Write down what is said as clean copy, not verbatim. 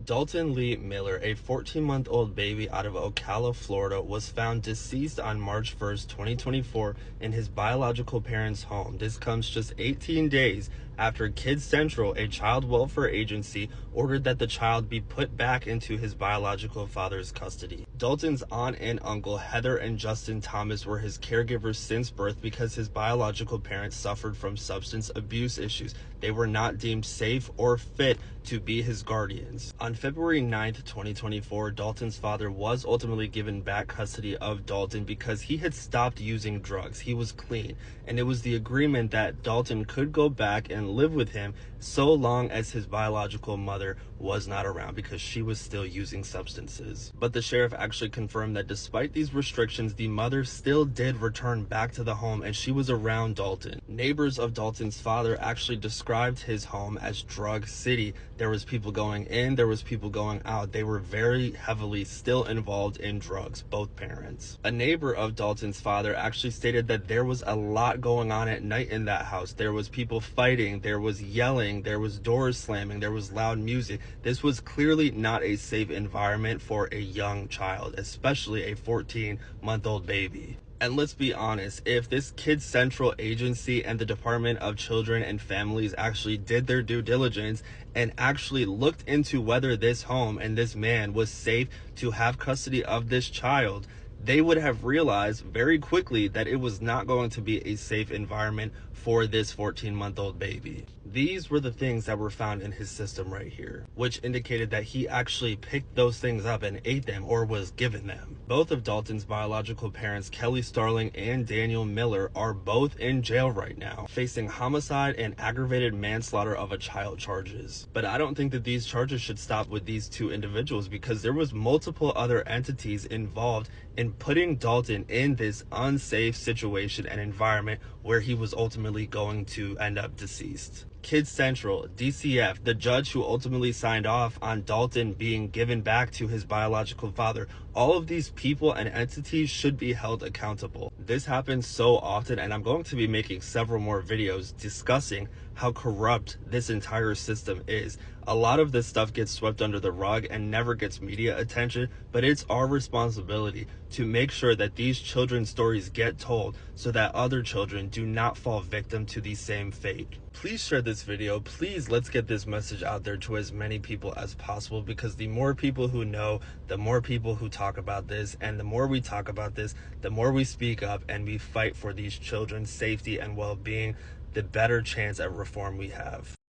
Daltin Lee Miller, a 14-month-old baby out of Ocala, Florida, was found deceased on March 1st, 2024 in his biological parents' home. This comes just 18 days after Kids Central, a child welfare agency, ordered that the child be put back into his biological father's custody. Daltin's aunt and uncle, Heather and Justin Thomas, were his caregivers since birth because his biological parents suffered from substance abuse issues. They were not deemed safe or fit to be his guardians. On February 9th, 2024, Daltin's father was ultimately given back custody of Daltin because he had stopped using drugs. He was clean, and it was the agreement that Daltin could go back and live with him so long as his biological mother was not around because she was still using substances. But the sheriff actually confirmed that despite these restrictions, the mother still did return back to the home and she was around Daltin. Neighbors of Daltin's father actually described his home as drug city. There was people going in, there was people going out. They were very heavily still involved in drugs, both parents. A neighbor of Daltin's father actually stated that there was a lot going on at night in that house. There was people fighting, there was yelling, there was doors slamming, there was loud music. This was clearly not a safe environment for a young child, especially a 14-month-old baby. And let's be honest, if this Kids Central agency and the Department of Children and Families actually did their due diligence and actually looked into whether this home and this man was safe to have custody of this child, they would have realized very quickly that it was not going to be a safe environment for this 14-month-old baby. These were the things that were found in his system right here, which indicated that he actually picked those things up and ate them or was given them. Both of Daltin's biological parents, Kelly Starling and Daniel Miller, are both in jail right now, facing homicide and aggravated manslaughter of a child charges. But I don't think that these charges should stop with these two individuals because there was multiple other entities involved in putting Daltin in this unsafe situation and environment where he was ultimately going to end up deceased. Kids Central, DCF, the judge who ultimately signed off on Daltin being given back to his biological father, all of these people and entities should be held accountable. This happens so often, and I'm going to be making several more videos discussing how corrupt this entire system is. A lot of this stuff gets swept under the rug and never gets media attention, but it's our responsibility to make sure that these children's stories get told so that other children do not fall victim to the same fate. Please share this video. Please, let's get this message out there to as many people as possible, because the more people who know, the more people who talk about this, and the more we talk about this, the more we speak up and we fight for these children's safety and well-being, the better chance at reform we have.